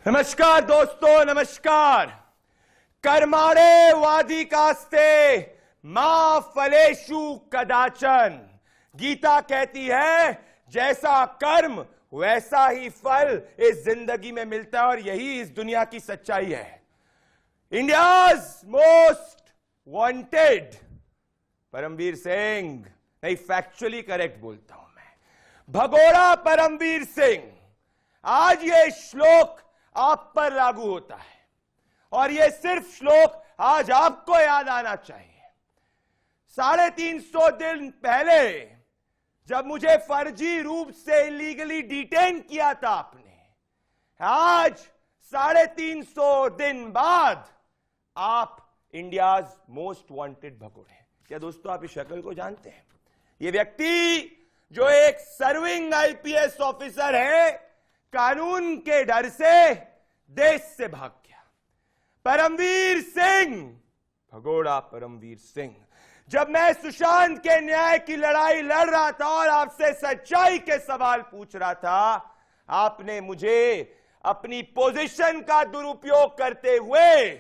नमस्कार दोस्तों, नमस्कार। कर्माणे वाधिकास्ते मा फलेषु कदाचन। गीता कहती है जैसा कर्म वैसा ही फल इस जिंदगी में मिलता है और यही इस दुनिया की सच्चाई है। India's most wanted Paramvir Singh, नहीं फैक्चुअली करेक्ट बोलता हूं मैं, भगोड़ा परमवीर सिंह। आज ये श्लोक आप पर लागू होता है और यह सिर्फ श्लोक आज आपको याद आना चाहिए। 350 दिन पहले जब मुझे फर्जी रूप से इलीगली डिटेन किया था आपने, आज 350 दिन बाद आप इंडियाज मोस्ट वांटेड भगोड़े हैं। क्या दोस्तों आप इस शक्ल को जानते हैं? यह व्यक्ति जो एक सर्विंग आईपीएस ऑफिसर है, कानून के डर से देश से भाग गया। परमवीर सिंह, भगोड़ा परमवीर सिंह। जब मैं सुशांत के न्याय की लड़ाई लड़ रहा था और आपसे सच्चाई के सवाल पूछ रहा था, आपने मुझे अपनी पोजीशन का दुरुपयोग करते हुए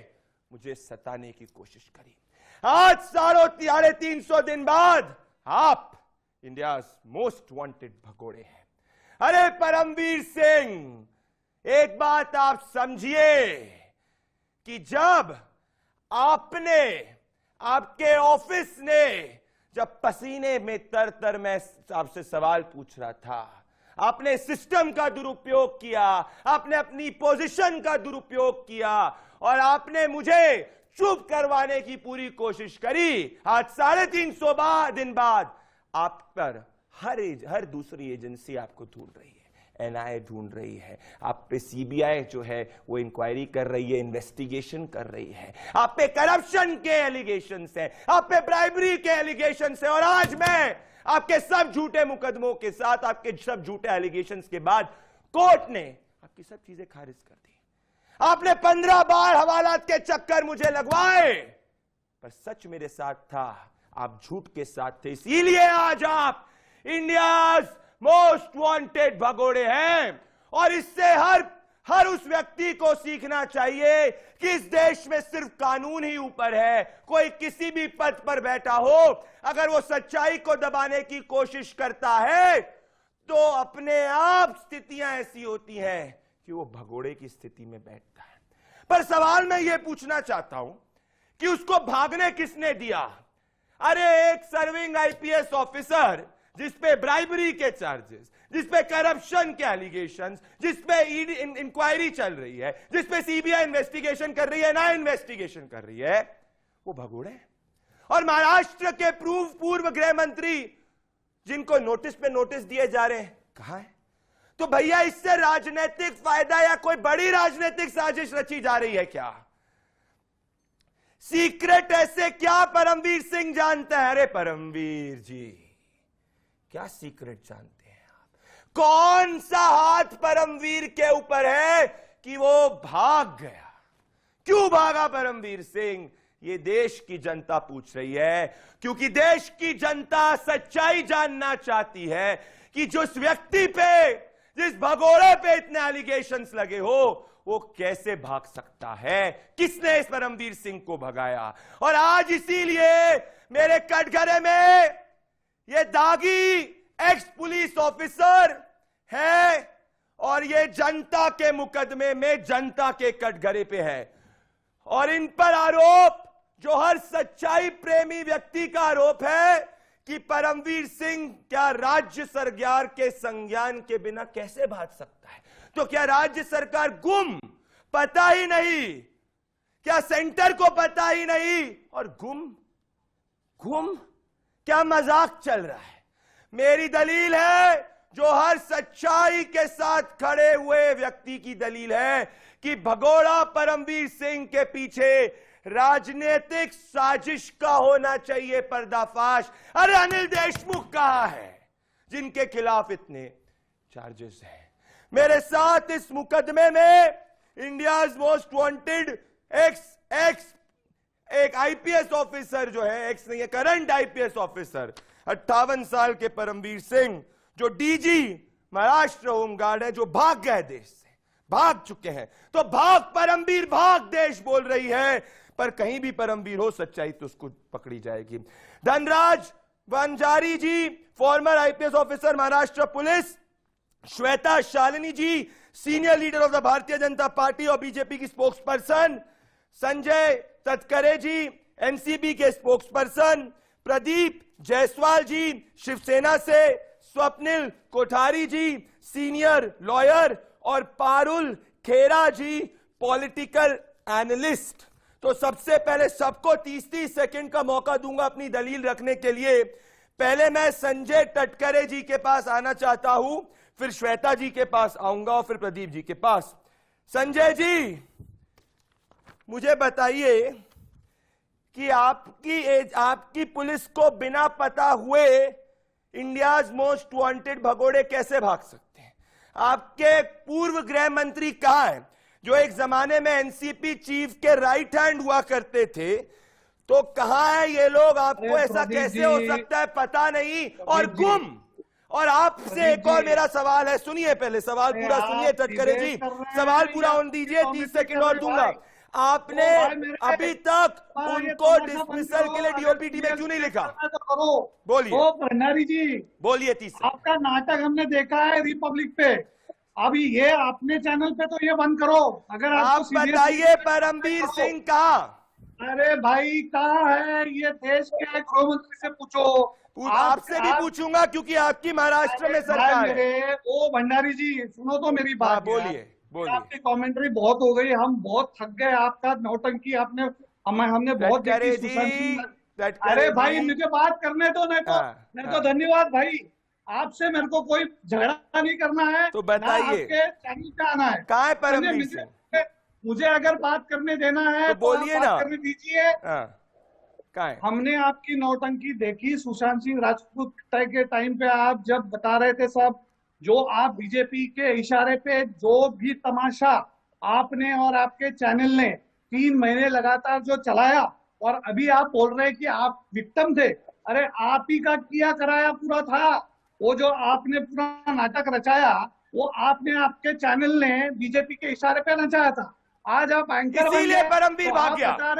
मुझे सताने की कोशिश करी। आज 350 दिन बाद आप इंडियाज मोस्ट वांटेड भगोड़े हैं। अरे परमवीर सिंह, एक बात आप समझिए कि जब आपने, आपके ऑफिस ने, जब पसीने में तर मैं आपसे सवाल पूछ रहा था, आपने सिस्टम का दुरुपयोग किया, आपने अपनी पोजीशन का दुरुपयोग किया और आपने मुझे चुप करवाने की पूरी कोशिश करी। आज 350 दिन बाद आप पर हर दूसरी एजेंसी आपको ढूंढ रही है, एनआईए ढूंढ रही है, आप पे सीबीआई जो है वो इंक्वायरी कर रही है, इन्वेस्टिगेशन कर रही है, आप पे करप्शन के एलिगेशंस हैं, आप पे ब्राइबरी के एलिगेशंस हैं। और आज मैं आपके सब झूठे मुकदमों के साथ, आपके सब झूठे एलिगेशंस के बाद कोर्ट ने आपकी सब चीजें खारिज कर दी। आपने 15 बार हवालात के चक्कर मुझे लगवाए, पर सच मेरे साथ था, आप झूठ के साथ थे। इसीलिए आज आप इंडियाज मोस्ट वांटेड भगोड़े हैं। और इससे हर उस व्यक्ति को सीखना चाहिए कि इस देश में सिर्फ कानून ही ऊपर है। कोई किसी भी पद पर बैठा हो, अगर वो सच्चाई को दबाने की कोशिश करता है तो अपने आप स्थितियां ऐसी होती हैं कि वो भगोड़े की स्थिति में बैठता है। पर सवाल मैं ये पूछना चाहता हूं कि उसको भागने किसने दिया? अरे एक सर्विंग आईपीएस ऑफिसर जिसपे ब्राइबरी के चार्जेस, जिसपे करप्शन के एलिगेशंस, जिसपे इंक्वायरी चल रही है, जिसपे सीबीआई इन्वेस्टिगेशन कर रही है, ना इन्वेस्टिगेशन कर रही है, वो भगोड़े। और महाराष्ट्र के पूर्व गृह मंत्री जिनको नोटिस पे नोटिस दिए जा रहे हैं, कहां है? तो भैया इससे राजनीतिक फायदा या कोई बड़ी राजनीतिक साजिश रची जा रही है क्या? सीक्रेट ऐसे क्या परमवीर सिंह जानते हैं? अरे परमवीर जी, क्या सीक्रेट जानते हैं आप? कौन सा हाथ परमवीर के ऊपर है कि वो भाग गया? क्यों भागा परमवीर सिंह? ये देश की जनता पूछ रही है, क्योंकि देश की जनता सच्चाई जानना चाहती है कि जिस व्यक्ति पे, जिस भगोड़े पे इतने एलिगेशंस लगे हो, वो कैसे भाग सकता है? किसने इस परमवीर सिंह को भगाया? और आज इसीलिए मेरे कटघरे में ये दागी एक्स पुलिस ऑफिसर है और ये जनता के मुकदमे में जनता के कटघरे पे है। और इन पर आरोप, जो हर सच्चाई प्रेमी व्यक्ति का आरोप है कि परमवीर सिंह क्या राज्य सरकार के संज्ञान के बिना कैसे भाग सकता है? तो क्या राज्य सरकार गुम, पता ही नहीं? क्या सेंटर को पता ही नहीं? और गुम क्या मजाक चल रहा है? मेरी दलील है, जो हर सच्चाई के साथ खड़े हुए व्यक्ति की दलील है, कि भगोड़ा परमवीर सिंह के पीछे राजनीतिक साजिश का होना चाहिए पर्दाफाश। अरे अनिल देशमुख कहां है जिनके खिलाफ इतने चार्जेस हैं? मेरे साथ इस मुकदमे में इंडियाज मोस्ट वांटेड एक आईपीएस ऑफिसर जो है, एक्स नहीं है, करंट आईपीएस ऑफिसर 58 साल के परमवीर सिंह, जो डीजी महाराष्ट्र होमगार्ड है, जो भाग गए देश से। भाग चुके हैं। तो भाग परमवीर भाग देश बोल रही है, पर कहीं भी परमवीर हो सच्चाई तो उसको पकड़ी जाएगी। Dhanraj Vanjari ji, former IPS officer Maharashtra police. Shweta Shalini ji, senior leader of the Bharatiya Janata Party और बीजेपी की spokesperson. Sanjay Tatkare ji, NCP के स्पोक्स पर्सन। प्रदीप जायसवाल जी, शिवसेना से। Swapnil Kothari ji, senior lawyer. और पारुल खेरा जी, पॉलिटिकल एनालिस्ट। तो सबसे पहले सबको 30-30 सेकंड का मौका दूंगा अपनी दलील रखने के लिए। पहले मैं संजय तटकरे जी के पास आना चाहता हूं, फिर श्वेता जी के पास आऊंगा और फिर प्रदीप जी के पास। संजय जी, मुझे बताइए कि आपकी पुलिस को बिना पता हुए इंडियाज मोस्ट वांटेड भगोड़े कैसे भाग सकते हैं? आपके पूर्व गृह मंत्री कहां हैं, जो एक जमाने में एनसीपी चीफ के राइट हैंड हुआ करते थे? तो कहां है ये लोग? आपको ऐसा कैसे हो सकता है पता नहीं और गुम? और आपसे एक और मेरा सवाल है, सुनिए पहले सवाल पूरा सुनिए तटकरे जी, सवाल पूरा होने दीजिए, 30 सेकंड और दूंगा। आपने अभी तक उनको डिसमिसल के लिए डीओपीटी में क्यों नहीं लिखा? बोलिए भंडारी जी, बोलिए। 30 आपका नाटक हमने देखा है रिपब्लिक पे, अभी ये अपने चैनल पे तो ये बंद करो। अगर आप बताइए परमवीर सिंह कहाँ? अरे भाई कहाँ है? ये देश के गृह मंत्री से पूछो। आपसे भी पूछूंगा क्योंकि आपकी महाराष्ट्र में सरकार है। ओ भंडारी जी सुनो तो मेरी बात। बोलिए बोलिए। आपकी कमेंट्री बहुत हो गई, हम बहुत थक गए। आपका नौटंकी आपने हमने बहुत देखी। अरे भाई मुझे बात करने दो, नहीं तो धन्यवाद भाई। आपसे मेरे को कोई झगड़ा नहीं करना है, तो बताइए आपके चैनल पे आना है। कहाँ है परमवीर सिंह? मुझे अगर बात करने देना है तो बोलिए ना, करने दीजिए। कहाँ है? हमने आपकी नौटंकी देखी सुशांत सिंह राजपूत के टाइम पे, आप जब बता रहे थे सब, जो आप बीजेपी के इशारे पे जो भी तमाशा आपने और आपके चैनल ने 3 महीने लगातार जो चलाया, और अभी आप बोल रहे हैं कि आप विक्टिम थे। अरे आप ही का किया कराया पूरा था। वो जो आपने पूरा नाटक रचाया, वो आपने आपके चैनल ने बीजेपी के इशारे पे नचाया था। आज आप एंकर इसीलिए परमवीर भाग गया,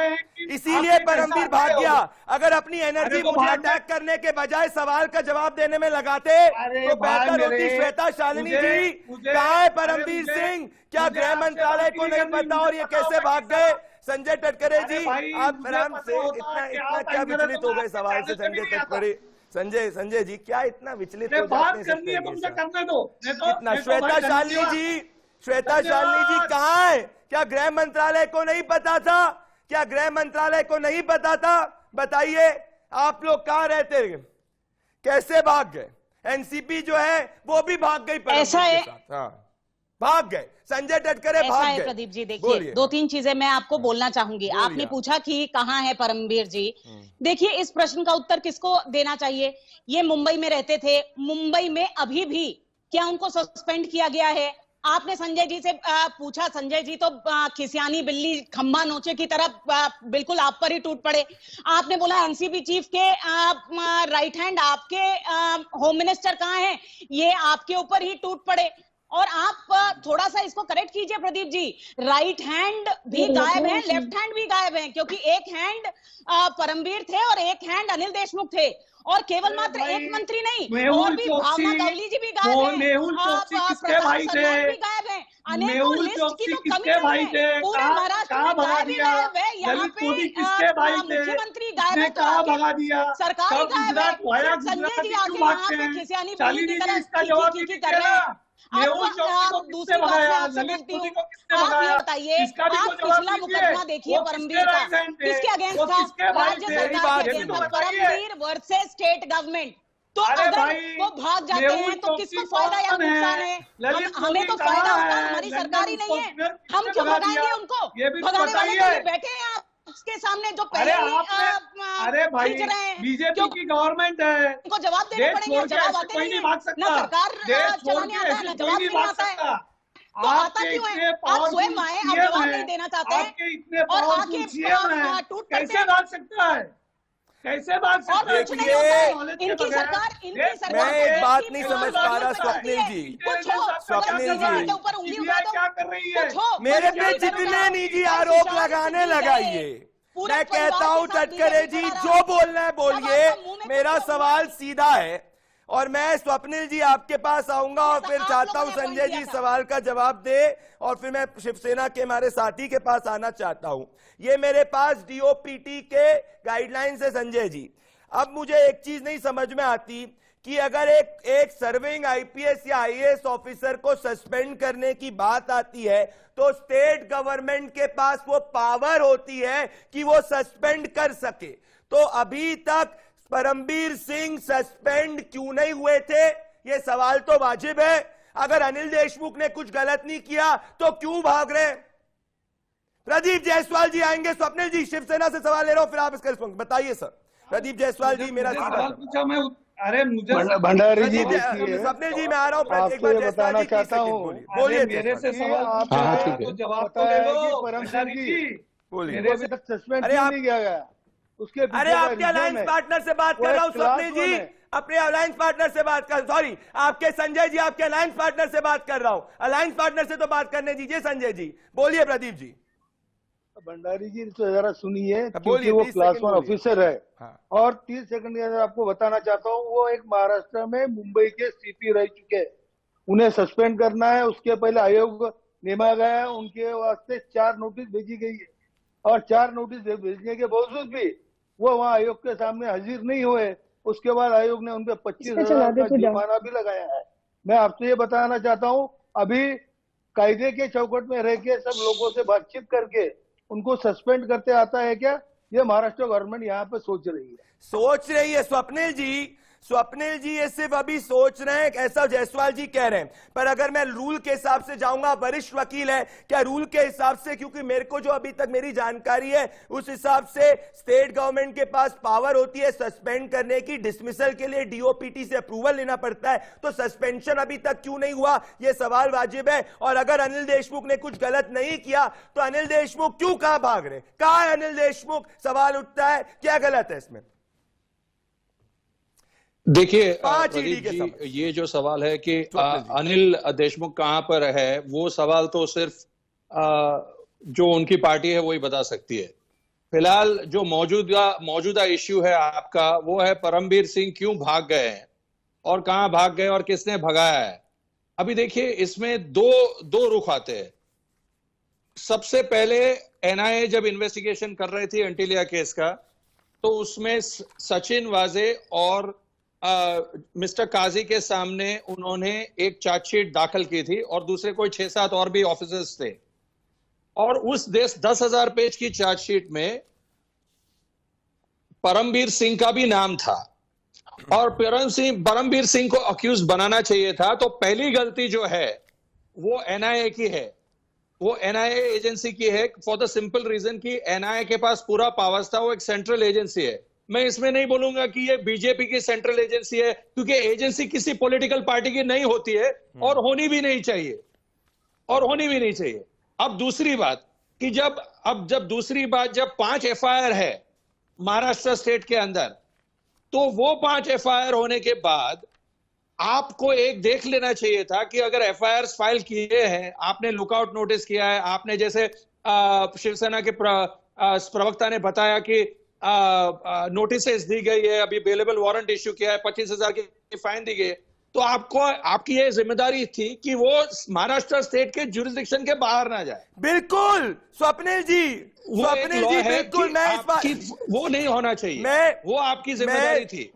इसीलिए परमवीर भाग गया। अगर अपनी एनर्जी मुझे अटैक करने के बजाय सवाल का जवाब देने में लगाते तो बेहतर होती। श्वेता शालिनी जी, कहाँ है परमवीर सिंह? क्या गृह मंत्रालय को नहीं पता और ये कैसे भाग गए? संजय तटकरे जी, आप आराम से, इतना क्या विचलित हो गए सवाल से? संजय तटकरे, संजय जी क्या इतना विचलित हो जाते हैं? श्वेता शालिनी जी, श्वेता शालिनी जी कहाँ है? क्या गृह मंत्रालय को नहीं पता था? क्या गृह मंत्रालय को नहीं पता था? बताइए आप लोग कहाँ रहते थे, कैसे भाग गए? एनसीपी जो है वो भी भाग गई, ऐसा है, भाग गए। संजय तटकरे भाग गए। प्रदीप जी देखिए, 2-3 चीजें मैं आपको बोलना चाहूंगी। आपने पूछा कि कहाँ है परमवीर जी। देखिए इस प्रश्न का उत्तर किसको देना चाहिए? ये मुंबई में रहते थे, मुंबई में अभी भी क्या उनको सस्पेंड किया गया है? आपने संजय जी से पूछा, संजय जी तो खिसियानी बिल्ली खम्बा नोचे की तरह बिल्कुल आप पर ही टूट पड़े। आपने बोला एनसीपी चीफ के राइट हैंड आपके होम मिनिस्टर कहाँ हैं, ये आपके ऊपर ही टूट पड़े। और आप थोड़ा सा इसको करेक्ट कीजिए प्रदीप जी, राइट हैंड भी गायब है, लेफ्ट हैंड भी गायब है, क्योंकि एक हैंड परमवीर थे और एक हैंड अनिल देशमुख थे। और केवल मात्र एक मंत्री नहीं, और भी भावना गवली जी भी गायब है, प्रताप सरनाईक भी गायब है। अनेकों लिस्ट की तो कमी नहीं है, पूरे महाराष्ट्र में गायब ही गायब है। यहाँ पे मुख्यमंत्री गायब है तो सरकार गायब है। संजय जी आके यहाँ पे खिसियानी बिल्ली की तरह की कर रहे हैं। आप दूसरी बात मैं आपसे पूछती हूँ, आप ये बताइए, आप पिछला मुकदमा देखिए परमवीर का, किसके अगेंस्ट था? राज्य सरकार के अगेंस्ट था, परमवीर वर्सेस स्टेट गवर्नमेंट। तो अगर वो भाग जाते हैं तो किसको फायदा या नुकसान है? हमें तो फायदा होगा, हमारी सरकार ही नहीं है, हम क्यों भगाएंगे उनको? भगाने वाले तो बैठे हैं आप उसके सामने जो पहले अरे भाई बीजेपी की गवर्नमेंट है, उनको जवाब देने पड़ेंगे। जवाब आते नहीं है ना, सरकार चलाने आता है ना, जवाब देने आता है। तो आता क्यों है? आप स्वयं आए, आप जवाब नहीं देना चाहते हैं और आके टूट कैसे भाग सकता है? कैसे भाग सकते और हैं? कुछ नहीं होता है। नॉलेज के इनकी बगैर सरकार देश सरकार मैं एक देश बात की नहीं पुलिस समझ लॉ पा रहा, बनाती स्वप्निल है। जी। कुछ हो, स्वप्निल बड़े जी। के ऊपर उंगली सीबीआई उठा क्या दो। कर रही है? कुछ हो, मेरे बड़े पे के ऊपर जितने निजी उंगली आरोप उठा दो। लगाने सुशांत लगाइए, पूरे मैं परिवार कहता के हूं साथ तटकरे बीजेपी जी खड़ा जो रहा। बोलना है बोलिए, आपका मुंह में मेरा कुछ हुआ सवाल नहीं। सीधा है और मैं स्वप्निल जी आपके पास आऊंगा और फिर आप चाहता हूं लोगों ने संजय appoint जी किया था। सवाल का जवाब दे और फिर मैं शिवसेना के हमारे साथी के पास आना चाहता हूं। ये मेरे पास डीओपीटी के गाइडलाइंस है संजय जी। अब मुझे एक चीज नहीं समझ में आती कि अगर एक सर्विंग आईपीएस या आईएएस ऑफिसर को सस्पेंड करने की बात आती है तो स्टेट गवर्नमेंट के पास वो पावर होती है कि वो सस्पेंड कर सके। तो अभी तक परमबीर सिंह सस्पेंड क्यों नहीं हुए थे, ये सवाल तो वाजिब है। अगर अनिल देशमुख ने कुछ गलत नहीं किया तो क्यों भाग रहे? प्रदीप जायसवाल जी आएंगे। स्वप्निल जी शिवसेना से सवाल ले रहा हूं, फिर आप इसका रिस्पॉन्स बताइए सर। प्रदीप जायसवाल जी मेरा सीधा सवाल पूछा मैं अरे मुझे भंडारी जी प्रदीप देखिए, स्वप्निल जी मैं आ रहा हूं। एक आपसे बार ये जायसवाल बताना जी 30 चाहता सेकंड हूं, बोलिए। अरे बोलिए मेरे से जायसवाल। सवाल आपने पूछा ठीक है। तो जवाब तो बताया दे है दो कि परम सिंह भंडारी जी बोलिए। मेरे अभी तक सस्पेंड अरे क्यों आप- नहीं किया गया? उसके अरे पीछे का आपके रीजन अलायंस है। पार्टनर से बात वो कर रहा हूं एक स्वप्निल क्लास वन जी। है। अपने अलायंस पार्टनर से बात कर, सॉरी आपके संजय जी, आपके अलायंस पार्टनर से बात कर रहा हूं। अलायंस पार्टनर से तो बात करने दीजिए संजय जी। बोलिए प्रदीप जी। भंडारी जी तो जरा सुनिए, क्योंकि बोलिए, वो 30 क्लास सेकंड वन बोलिए। ऑफिसर है। हाँ। और 30 सेकंड के अंदर आपको बताना चाहता हूँ, वो एक महाराष्ट्र में मुंबई के सीपी रह चुके हैं। उन्हें सस्पेंड करना है, उसके पहले आयोग नेमा गया है, उनके वास्ते 4 नोटिस भेजी गई है और 4 नोटिस भेजने के बावजूद भी वो वहाँ आयोग के सामने हाजिर नहीं हुए। उसके बाद आयोग ने उन पर 25,000 का जुर्माना भी लगाया है। मैं आपसे ये बताना चाहता हूँ, अभी कायदे के चौकट में रह के सब लोगों से बातचीत करके उनको सस्पेंड करते आता है क्या? ये महाराष्ट्र गवर्नमेंट यहाँ पे सोच रही है। सोच रही है स्वप्निल जी। स्वप्निल जी ये सिर्फ अभी सोच रहे हैं, ऐसा जायसवाल जी कह रहे हैं। पर अगर मैं रूल के हिसाब से जाऊंगा, वरिष्ठ वकील है, क्या रूल के हिसाब से, क्योंकि मेरे को जो अभी तक मेरी जानकारी है उस हिसाब से स्टेट गवर्नमेंट के पास पावर होती है सस्पेंड करने की। डिसमिसल के लिए डीओपीटी से अप्रूवल लेना पड़ता है। तो सस्पेंशन अभी तक क्यों नहीं हुआ, यह सवाल वाजिब है। और अगर अनिल देशमुख ने कुछ गलत नहीं किया तो अनिल देशमुख क्यों कहां भाग रहे? कहां है अनिल देशमुख? सवाल उठता है, क्या गलत है इसमें? देखिए पांच प्रदीप ईडी के जी, समझ। ये जो सवाल है कि स्वप्निल जी। अनिल देशमुख कहां पर है, वो सवाल तो सिर्फ जो उनकी पार्टी है वही बता सकती है। फिलहाल जो मौजूदा इश्यू है आपका, वो है परमबीर सिंह क्यों भाग गए हैं और कहां भाग गए और किसने भगाया है। अभी देखिए, इसमें दो रुख आते हैं। सबसे पहले एनआईए जब इन्वेस्टिगेशन कर रही थी एंटीलिया केस का, तो उसमें सचिन वाजे और मिस्टर काजी के सामने उन्होंने एक चार्जशीट दाखिल की थी और दूसरे कोई 6-7 और भी ऑफिसर्स थे। और उस 10,000 पेज की चार्जशीट में परमबीर सिंह का भी नाम था और परमबीर सिंह को अक्यूज बनाना चाहिए था। तो पहली गलती जो है वो एनआईए की है, वो एनआईए एजेंसी की है, फॉर द सिंपल रीजन कि एनआईए के पास पूरा पावर्स था। वो एक सेंट्रल एजेंसी है। मैं इसमें नहीं बोलूंगा कि ये बीजेपी की सेंट्रल एजेंसी है, क्योंकि एजेंसी किसी पॉलिटिकल पार्टी की नहीं होती है और होनी भी नहीं चाहिए, अब दूसरी बात कि जब 5 एफआईआर है महाराष्ट्र स्टेट के अंदर, तो वो 5 एफआईआर होने के बाद आपको एक देख लेना चाहिए था कि अगर एफआईआर फाइल किए हैं, आपने लुकआउट नोटिस किया है, आपने जैसे शिवसेना के प्रवक्ता ने बताया कि नोटिस दी गई है, अभी बेलेबल वारंट इश्यू किया है, 25,000 की फाइन दी गई है, तो आपकी ये जिम्मेदारी थी कि वो महाराष्ट्र स्टेट के जुरिस्डिक्शन के बाहर ना जाए। बिल्कुल स्वप्निल जी, बिल्कुल। मैं इस बात, वो नहीं होना चाहिए, वो आपकी जिम्मेदारी थी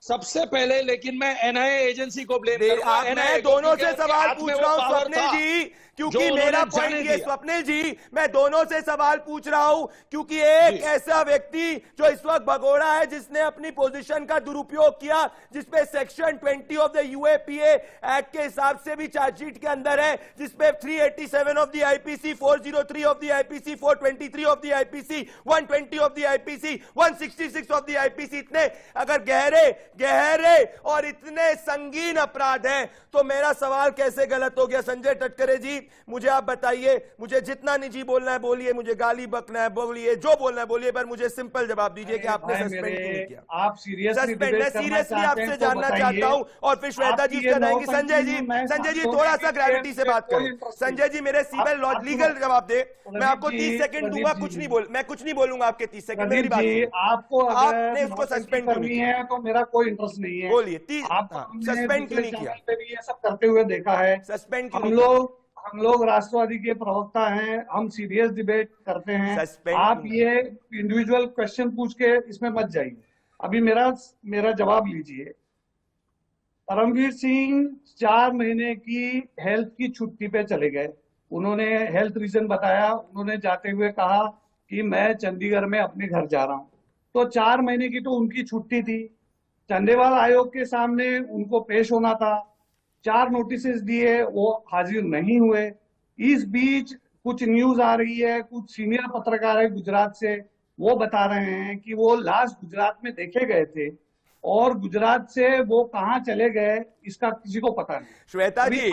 सबसे पहले। लेकिन मैं एनआईए एजेंसी को ब्लेम करूंगा। मैं दोनों से सवाल पूछ रहा हूं स्वप्निल जी, क्योंकि मेरा पॉइंट ये, स्वप्निल जी मैं दोनों से सवाल पूछ रहा हूं क्योंकि एक ऐसा व्यक्ति जो इस वक्त भगोड़ा है, जिसने अपनी पोजीशन का दुरुपयोग किया, जिसपे section 20 of the UAPA act के हिसाब से भी चार्जशीट के अंदर है, जिसपे 387 of the IPC, 403 of the IPC, 423 of the IPC, 120 of the IPC, 166 of the IPC, इतने अगर गहरे और इतने संगीन अपराध हैं, तो मेरा सवाल कैसे गलत हो गया? संजय तटकरे जी, मुझे आप बताइए, मुझे जितना निजी बोलना है बोलिए, मुझे गाली बकना है बोलिए, जो बोलना है बोलिए, पर मुझे सिंपल जवाब दीजिए कि आपने सस्पेंड क्यों नहीं किया। आप सीरियसली सस्पेंड, मैं सीरियसली आपसे जानना चाहता हूं, और फिर श्वेता जी उसका रहेंगी। संजय जी थोड़ा सा ग्रेविटी से बात करें। संजय जी मेरे सिविल लीगल जवाब दे, मैं आपको 30 सेकंड दूंगा, मैं कुछ नहीं बोलूंगा आपके 30 सेकंड। मेरी बात आपको आपने उसको सस्पेंड करनी है तो मेरा कोई इंटरेस्ट नहीं है। बोलिए, सस्पेंड क्यों नहीं किया? भी ये सब करते हुए देखा है। सस्पेंड हम लोग राष्ट्रवादी के प्रवक्ता हैं, हम सीरियस डिबेट करते हैं। आप ये इंडिविजुअल क्वेश्चन पूछ के इसमें मत जाइए। अभी मेरा जवाब लीजिए। परमवीर सिंह 4 महीने की हेल्थ की छुट्टी पे चले गए। उन्होंने हेल्थ रीजन बताया। उन्होंने जाते हुए कहा कि मैं चंडीगढ़ में अपने घर जा रहा हूं। तो 4 महीने की तो उनकी छुट्टी थी। चंदेवाल आयोग के सामने उनको पेश होना था। 4 नोटिस दिए, वो हाजिर नहीं हुए। इस बीच कुछ न्यूज आ रही है, कुछ सीनियर पत्रकार है गुजरात से, वो बता रहे हैं कि वो लास्ट गुजरात में देखे गए थे, और गुजरात से वो कहां चले गए इसका किसी को पता नहीं। श्वेता जी,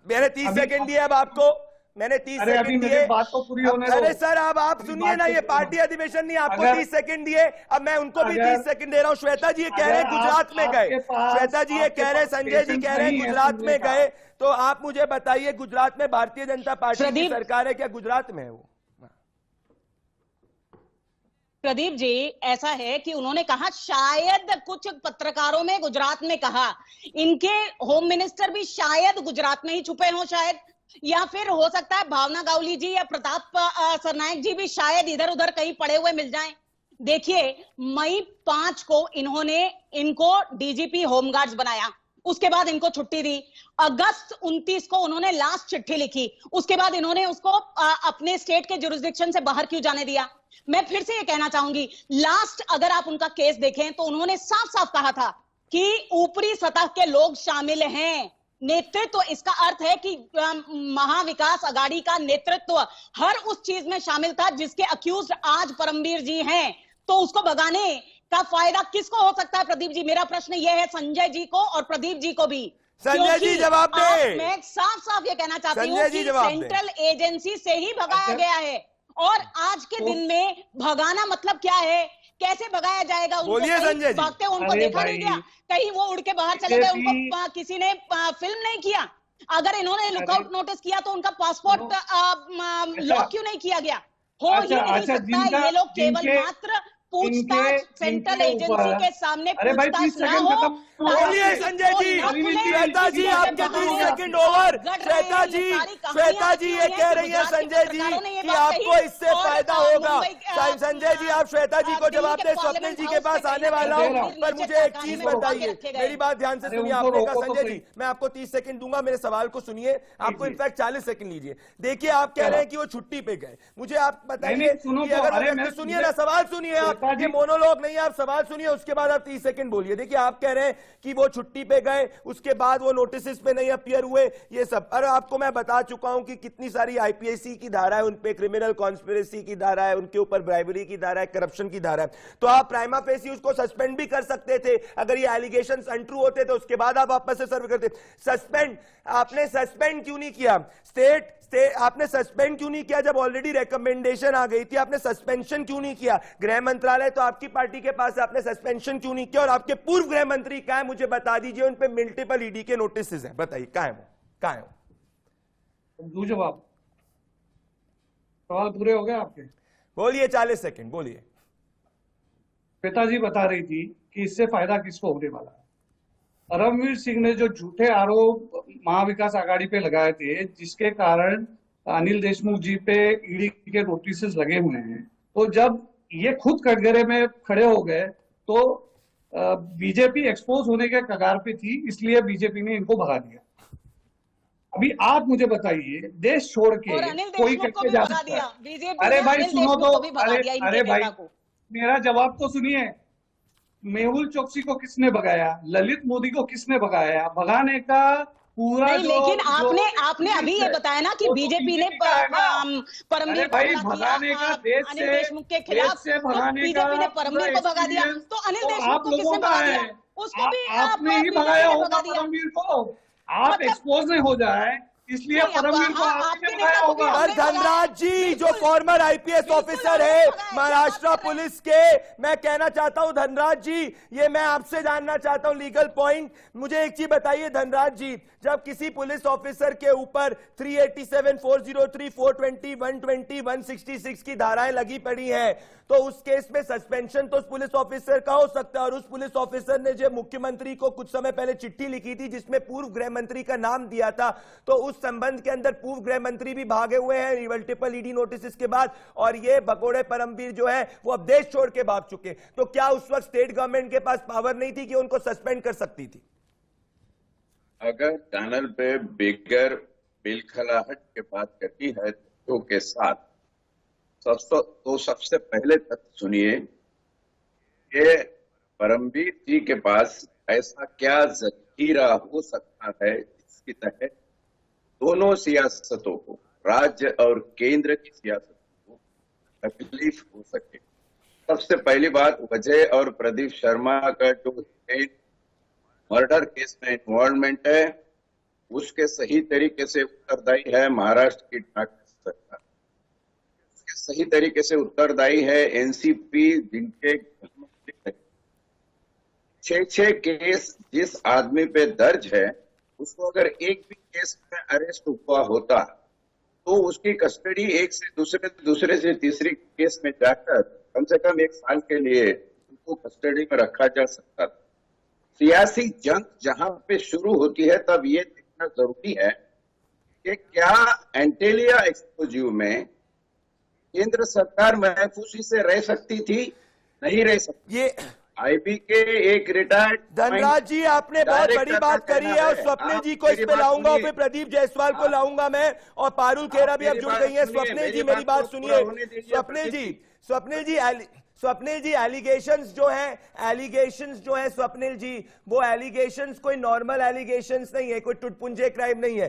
मैंने 30 सेकंड दिए, अब आपको मैंने 30 सेकंड दिए। बात तो पूरी होने दो। अरे सर, अब आप सुनिए ना, ये पार्टी अधिवेशन नहीं, आपको 30 सेकंड दिए, अब मैं उनको भी 30 सेकंड दे रहा हूं। श्वेता जी ये कह रहे हैं गुजरात में गए, श्वेता जी ये कह रहे हैं, संजय जी कह रहे हैं गुजरात में गए, तो आप मुझे बताइए गुजरात में भारतीय जनता पार्टी की सरकार है क्या? गुजरात में है वो? प्रदीप जी, ऐसा है कि उन्होंने कहा, शायद कुछ पत्रकारों में गुजरात में कहा, इनके होम मिनिस्टर भी शायद गुजरात में ही छुपे हों, शायद, या फिर हो सकता है भावना गावली जी या प्रताप सरनायक जी भी शायद इधर उधर कहीं पड़े हुए मिल जाएं। देखिए, मई 5 को इन्होंने इनको डीजीपी होमगार्ड्स बनाया, उसके बाद इनको छुट्टी दी। अगस्त 29 को उन्होंने लास्ट चिट्ठी लिखी, उसके बाद इन्होंने उसको अपने स्टेट के जुरिस्डिक्शन से बाहर क्यों जाने दिया? मैं फिर से ये कहना चाहूंगी, लास्ट अगर आप उनका केस देखें तो उन्होंने साफ साफ कहा था कि ऊपरी सतह के लोग शामिल हैं। नेतृत्व, इसका अर्थ है कि महाविकास अघाड़ी का नेतृत्व हर उस चीज में शामिल था जिसके अक्यूज आज परमवीर जी हैं। तो उसको भगाने का फायदा किसको हो सकता है? प्रदीप जी, मेरा प्रश्न यह है संजय जी को और प्रदीप जी को भी। संजय जी जवाब दे। मैं साफ साफ ये कहना चाहती हूँ कि सेंट्रल एजेंसी से ही भगाया गया है, और आज के दिन में भगाना मतलब क्या है? कैसे भगाया जाएगा? बोलिए संजय जी। भागते हुए उनको देखा नहीं गया? कहीं वो उड़ के बाहर चले गए, उनको किसी ने फिल्म नहीं किया? अगर इन्होंने लुकआउट नोटिस किया तो उनका पासपोर्ट लॉक क्यों नहीं किया गया? हो ही नहीं सकता। ये लोग केवल मात्र पूछताछ सेंट्रल एजेंसी के सामने पूछताछ ना हो। बोलिए संजय जी। श्वेता जी आपके 30 सेकंड ओवर। श्वेता जी ये कह रही है संजय जी कि आपको इससे फायदा होगा। संजय जी, आप श्वेता जी को जवाब दे, स्वप्निल जी के पास आने वाला हूँ, पर मुझे एक चीज बताइए, मेरी बात ध्यान से सुनिए। आपने कहा संजय जी मैं आपको 30 सेकंड दूंगा, मेरे सवाल को सुनिए, आपको इनफैक्ट 40 सेकंड लीजिए। देखिए, आप कह रहे हैं कि वो छुट्टी पे गए, मुझे आप बताइए, अगर सुनिए ना, सवाल सुनिए आप, ये मोनोलॉग नहीं है, आप सवाल सुनिए, उसके बाद आप 30 सेकंड बोलिए। देखिए, आप कह रहे हैं कि वो छुट्टी पे गए, उसके बाद वो नोटिस पे नहीं अपीयर हुए, ये सब। और आपको मैं बता चुका हूं कि कितनी सारी आईपीसी की धारा है, उन पे क्रिमिनल कॉन्स्पिरेसी की धारा है, उनके ऊपर ब्राइबरी की धारा है, करप्शन की धारा है। तो आप प्राइमा फेसी उसको सस्पेंड भी कर सकते थे, अगर ये एलिगेशंस अनट्रू होते तो उसके बाद आप वापस से सर्व करते। सस्पेंड आपने सस्पेंड क्यों नहीं किया? स्टेट आपने सस्पेंड क्यों नहीं किया जब ऑलरेडी रिकमेंडेशन आ गई थी? आपने सस्पेंशन क्यों नहीं किया? गृह मंत्रालय तो आपकी पार्टी के पास है, आपने सस्पेंशन क्यों नहीं किया? और आपके पूर्व गृह मंत्री कहां है, मुझे बता दीजिए। उन पे मल्टीपल ईडी के नोटिस हैं, बताइए कहां है वो, कहां है वो? दो जवाब। सवाल पूरे हो गए आपके? बोलिए, 40 सेकंड बोलिए। पिताजी बता रही थी कि इससे फायदा किसको होने वाला है। परमवीर सिंह ने जो झूठे आरोप महाविकास आघाड़ी पे लगाए थे, जिसके कारण अनिल देशमुख जी पे ईडी के नोटिस लगे हुए हैं, तो जब ये खुद कटघरे में खड़े हो गए तो बीजेपी एक्सपोज होने के कगार पे थी, इसलिए बीजेपी ने इनको भगा दिया। अभी आप मुझे बताइए, देश छोड़ के कोई कैसे जा सकता है? अरे भाई सुनो तो, अरे भाई मेरा जवाब तो सुनिए। मेहुल चोकसी को किसने भगाया? ललित मोदी को किसने भगाया? भगाने का पूरा नहीं, लेकिन आपने अभी ये बताया ना कि बीजेपी ने परमवीर भाई भगाने का अनिल देशमुख के खिलाफ, बीजेपी ने परमवीर को भगा दिया, तो अनिल देशमुख को किसने भगा दिया? उसको भी आपने ही भगाया होगा परमवीर को। आप एक्सपोज नहीं हो जाए इसलिए नहीं, परमवीर को आपके आपने नेता लगाया को भी होगा। पर धनराज जी जो फॉर्मर आईपीएस ऑफिसर है महाराष्ट्र पुलिस के, मैं कहना चाहता हूं धनराज जी, ये मैं आपसे जानना चाहता हूं लीगल पॉइंट। मुझे एक चीज बताइए धनराज जी, जब किसी पुलिस ऑफिसर के ऊपर 387, 403, 420, 120, 166 की धाराएं लगी पड़ी हैं, तो उस केस में सस्पेंशन तो उस पुलिस ऑफिसर का हो सकता है। और उस पुलिस ऑफिसर ने जो मुख्यमंत्री को कुछ समय पहले चिट्ठी लिखी थी जिसमें पूर्व गृह मंत्री का नाम दिया था, तो उस संबंध के अंदर पूर्व गृह मंत्री भी भागे हुए हैं मल्टीपल ईडी नोटिस के बाद, और ये भगोड़े परमवीर जो है वो अब देश छोड़ के भाग चुके। तो क्या उस वक्त स्टेट गवर्नमेंट के पास पावर नहीं थी कि उनको सस्पेंड कर सकती थी? अगर चैनल पे बेगर बिलखलाहट के बात करती है तो के साथ सबसे पहले तक सुनिए कि परमवीर जी के पास ऐसा क्या जखीरा हो सकता है जिसके तहत दोनों सियासतों को, राज्य और केंद्र की सियासतों को तकलीफ हो सके। सबसे पहली बात, वजय और प्रदीप शर्मा का जो मर्डर केस में इन्वॉल्वमेंट है उसके सही तरीके से उत्तरदायी है महाराष्ट्र की सरकार, उसके सही तरीके से उत्तरदायी है एनसीपी, जिनके 6 केस जिस आदमी पे दर्ज है उसको अगर एक भी केस में अरेस्ट हुआ होता तो उसकी कस्टडी एक से दूसरे से तीसरी केस में जाकर कम से कम 1 साल के लिए उनको कस्टडी में रखा जा सकता था। सियासी जंग जहां पे शुरू होती है तब ये देखना जरूरी है कि क्या एंटेलिया एक्सप्लोजिव में केंद्र सरकार महफूजी से रह सकती थी? नहीं रह सकती। ये आईबी के एक रिटायर्ड धनराज जी आपने बहुत बड़ी बात करी है, और स्वप्निल जी को इस पे लाऊंगा और फिर प्रदीप जायसवाल को लाऊंगा मैं, और पारुल खेरा भी अब जुड़ गई है। स्वप्निल जी मेरी बात सुनिए। स्वप्निल जी एलिगेशंस जो हैं स्वप्निल जी, वो एलिगेशंस कोई नॉर्मल एलिगेशंस नहीं है, कोई टुटपुंजे क्राइम नहीं है।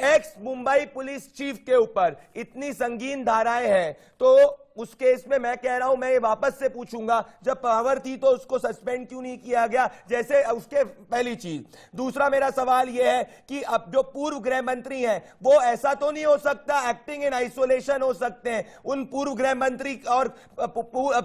एक्स मुंबई पुलिस चीफ के ऊपर इतनी संगीन धाराएं हैं, तो उस केस में मैं कह रहा हूं, मैं ये वापस से पूछूंगा, जब पावर थी तो उसको सस्पेंड क्यों नहीं किया गया, जैसे उसके पहली चीज। दूसरा मेरा सवाल यह है कि अब जो पूर्व गृह मंत्री हैं वो ऐसा तो नहीं हो सकता, एक्टिंग इन आइसोलेशन हो सकते हैं उन पूर्व गृह मंत्री और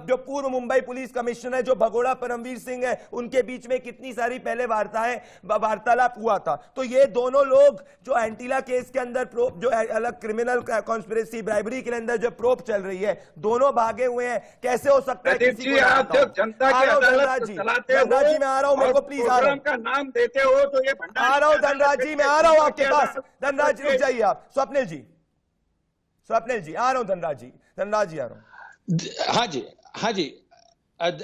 जो पूर्व मुंबई पुलिस कमिश्नर जो भगोड़ा परमवीर सिंह है, उनके बीच में कितनी सारी पहले वार्तालाप हुआ था। तो ये दोनों लोग जो एंटीला केस के अंदर प्रोब, जो अलग क्रिमिनल कॉन्स्पिरेसी ब्राइबरी के अंदर जो प्रोब चल रही है, दोनों भागे हुए हैं। कैसे हो सकता है? किसी को आप जब जनता की अदालत चलाते हो, धनराज जी मैं आ रहा हूं, मेरे को प्लीज आ रहा हूं, का नाम देते हो तो ये आ रहा हूं धनराज जी, मैं आ रहा हूं आपके पास। धनराज जी रुक जाइए आप। स्वप्निल जी आ रहा हूं। धनराज जी आ रहा हूं। हाँ जी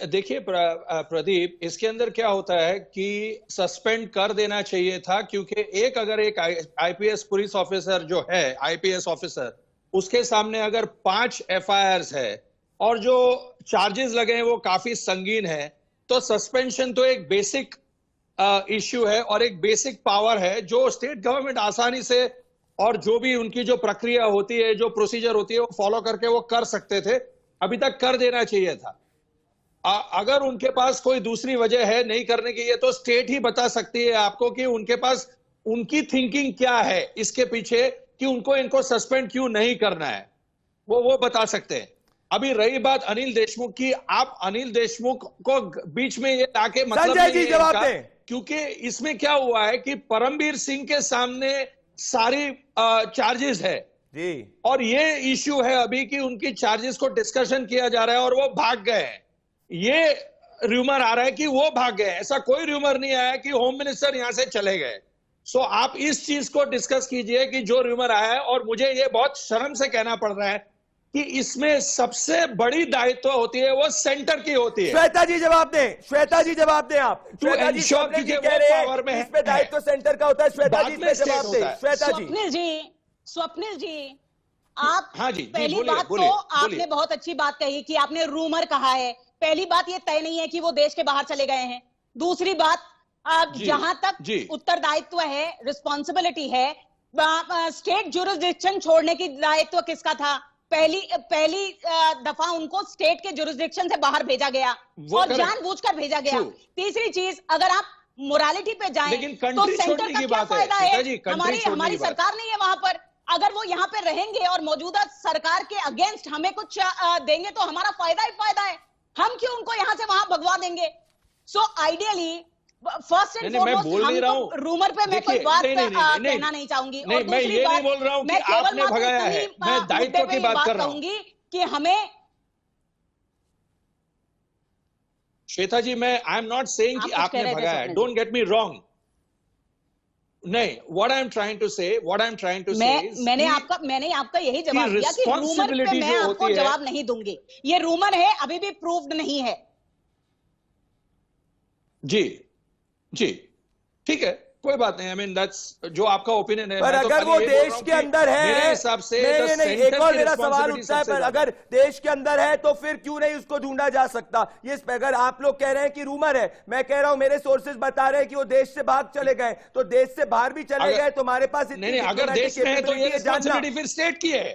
देखिए प्रदीप, इसके अंदर क्या होता है कि सस्पेंड कर देना चाहिए था, क्योंकि अगर एक आईपीएस पुलिस ऑफिसर जो है, आईपीएस ऑफिसर, उसके सामने अगर 5 एफआईआर्स है और जो चार्जेस लगे हैं वो काफी संगीन है, तो सस्पेंशन तो एक बेसिक इश्यू है और एक बेसिक पावर है जो स्टेट गवर्नमेंट आसानी से, और जो भी उनकी जो प्रक्रिया होती है, जो प्रोसीजर होती है, वो फॉलो करके वो कर सकते थे, अभी तक कर देना चाहिए था। अगर उनके पास कोई दूसरी वजह है नहीं करने की, ये तो स्टेट ही बता सकती है आपको कि उनके पास उनकी थिंकिंग क्या है इसके पीछे कि इनको सस्पेंड क्यों नहीं करना है, वो बता सकते हैं। अभी रही बात अनिल देशमुख की, आप अनिल देशमुख को बीच में ये लाके मतलब संजय जी जवाब दें, क्योंकि इसमें क्या हुआ है कि परमवीर सिंह के सामने सारी चार्जेस है जी, और ये इश्यू है अभी कि उनकी चार्जेस को डिस्कशन किया जा रहा है और वो भाग गए हैं। ये र्यूमर आ रहा है कि वो भाग गए, ऐसा कोई र्यूमर नहीं आया कि होम मिनिस्टर यहां से चले गए। सो आप इस चीज को डिस्कस कीजिए कि जो र्यूमर आया है, और मुझे ये बहुत शर्म से कहना पड़ रहा है कि इसमें सबसे बड़ी दायित्व होती है वो सेंटर की होती है। श्वेता जी जवाब दें, आप श्वेता जी एंश्योर कीजिए वो पावर में है, इस पे दायित्व सेंटर का होता है। श्वेता जी इस पे जवाब दें। श्वेता जी, स्वप्निल जी आप हाँ जी, पहली बात तो आपने बहुत अच्छी बात कही कि आपने रूमर कहा है। पहली बात ये तय नहीं है कि वो देश के बाहर चले गए हैं। दूसरी बात, जहां तक उत्तरदायित्व है, रिस्पॉन्सिबिलिटी है, स्टेट जुरिस्डिक्शन छोड़ने की दायित्व किसका था? पहली दफा उनको स्टेट के जुरिस्डिक्शन से बाहर भेजा गया और जानबूझकर भेजा गया। तीसरी चीज, अगर आप मोरालिटी पे जाएं, लेकिन तो country सेंटर छोड़ने का की क्या बात है, फायदा सीता है? जी, country हमारी छोड़ने हमारी की बात सरकार नहीं है वहां पर। अगर वो यहाँ पे रहेंगे और मौजूदा सरकार के अगेंस्ट हमें कुछ देंगे तो हमारा फायदा ही फायदा है। हम क्यों उनको यहाँ से वहां भगवा देंगे? सो आइडियली फर्स्ट एंड नहीं, मैं फॉरमोस्ट, बोल नहीं रहा हम हूं। रूमर पे मैं कोई देखिए, बात नहीं, कहना नहीं चाहूंगी। नहीं, और मैं दूसरी ये नहीं बात, बोल रहा हूं कि मैं केवल आपने मात्र भगाया इतनी, है, मैं दायित्व मुद्दे पे की ये बात कर रहा हूं। कहूंगी कि हमें, श्वेता जी, मैं आई एम नॉट सेइंग कि आप कुछ कह आपने रहे थे, भगाया है, Swapnil don't get me wrong. नहीं, what I am trying to say मैंने आपका यही जवाब दिया कि रूमर पे responsibility मैं जो आपको होती है- जवाब नहीं दूंगी। ये रूमर है, अभी भी प्रूव्ड नहीं है। जी जी, ठीक है, कोई बात नहीं। आई मीन दैट्स जो आपका ओपिनियन है। पर मैं तो अगर खाली वो ये बोल रहा देश हूं के कि अंदर है, मेरे हिसाब से नहीं, एक और मेरा सवाल उठता है, पर अगर अगर देश के अंदर है तो फिर क्यों नहीं उसको ढूंढा जा सकता? ये अगर आप लोग कह रहे हैं कि रूमर है, मैं कह रहा हूं मेरे सोर्सेज बता रहे हैं कि वो देश से भाग चले गए, तो देश से बाहर भी चले गए तो हमारे पास इतनी नहीं, अगर diplomatic देश में है तो ये capability है जानना। रिस्पॉन्सिबिलिटी फिर स्टेट की है।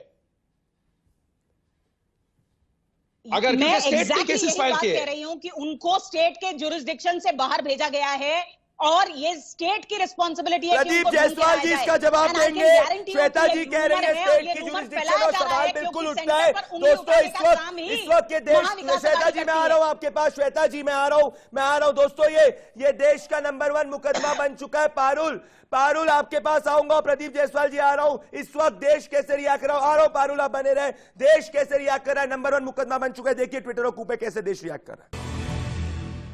अगर मैं स्टेट के एग्जैक्टली केसेस यही फाइल बात किए, कह रही हूं कि उनको स्टेट के जुरिस्डिक्शन से बाहर भेजा गया है और ये स्टेट की रिस्पॉन्सिबिलिटी है कि प्रदीप उनको ढूंढ के जायसवाल लाया जी जाए। इसका जवाब And I can देंगे। guarantee you श्वेता कि जी ये कह रही है rumor और स्टेट ये की rumor जुरिस्डिक्शन फैलाया और जा रहा सवाल है बिल्कुल क्योंकि उठता है। सेंटर पर उंगली दोस्तों उठाने का काम ही इस वक्त के देश, महाविकास श्वेता अघाड़ी जी मैं आ करती रहा हूं है। आपके पास, श्वेता जी मैं आ रहा हूं दोस्तों, ये देश का नंबर 1 मुकदमा बन चुका है। पारुल आपके पास आऊंगा, प्रदीप जायसवाल जी आ रहा हूं। इस वक्त देश कैसे रिएक्ट कर रहा हूं, आ रहा हूं पारुल, आप बने रहे। देश कैसे रिएक्ट कर रहा है, नंबर 1 मुकदमा बन चुका है, देखिए ट्विटर और कूपे कैसे देश रिएक्ट कर रहा है।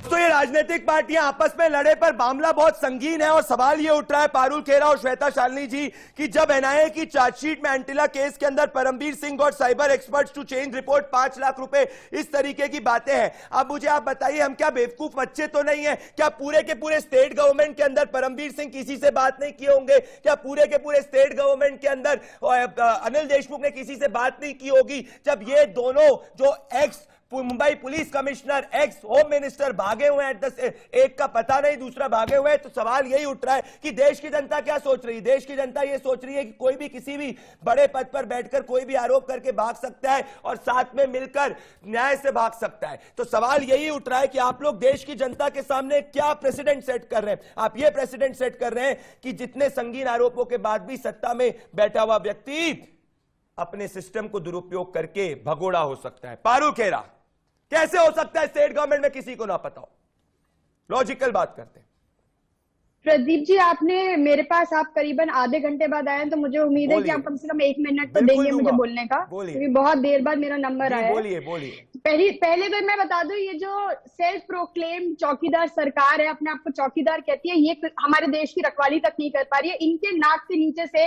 तो ये राजनीतिक पार्टियां आपस में लड़े पर मामला बहुत संगीन है और सवाल ये उठ रहा है पारुल खेरा और श्वेता शालिनी जी कि जब एनआईए की चार्जशीट में एंटिला केस के अंदर परमबीर सिंह और cyber experts to change report 5 lakh रुपए, इस तरीके की बातें हैं। अब मुझे आप बताइए, हम क्या बेवकूफ बच्चे तो नहीं है? क्या पूरे के पूरे स्टेट गवर्नमेंट के अंदर परमबीर सिंह किसी से बात नहीं किए होंगे? क्या पूरे के पूरे स्टेट गवर्नमेंट के अंदर अनिल देशमुख ने किसी से बात नहीं की होगी? जब ये दोनों जो x Mumbai police commissioner, x home minister भागे हुए हैं, एक का पता नहीं दूसरा भागे हुए हैं, तो सवाल यही उठ रहा है कि देश की जनता क्या सोच रही है? देश की जनता ये सोच रही है कि कोई भी किसी भी बड़े पद पर बैठकर कोई भी आरोप करके भाग सकता है और साथ में मिलकर न्याय से भाग सकता है। तो सवाल यही उठ रहा है कि आप लोग देश की जनता के सामने क्या प्रेसिडेंट सेट कर रहे हैं? आप ये प्रेसिडेंट सेट कर रहे हैं कि जितने संगीन आरोपों के बाद भी सत्ता में बैठा हुआ व्यक्ति अपने सिस्टम को दुरुपयोग करके भगोड़ा हो सकता है। पारुल खेरा, कैसे हो सकता है स्टेट गवर्नमेंट में किसी को ना पता हो? लॉजिकल बात करते हैं। प्रदीप जी, आपने मेरे पास आप करीबन आधे घंटे बाद आए हैं, तो मुझे उम्मीद है कि आप कम से कम 1 मिनट तो बिल्कुल देंगे मुझे दूंगा। बोलने का, बोलिए। क्योंकि बहुत देर बाद मेरा नंबर आया है। बोलिए। पहले तो मैं बता दूं, ये जो सेल्फ प्रोक्लेम चौकीदार सरकार है, अपने आप को चौकीदार कहती है, ये हमारे देश की रखवाली तक नहीं कर पा रही है। इनके नाक के नीचे से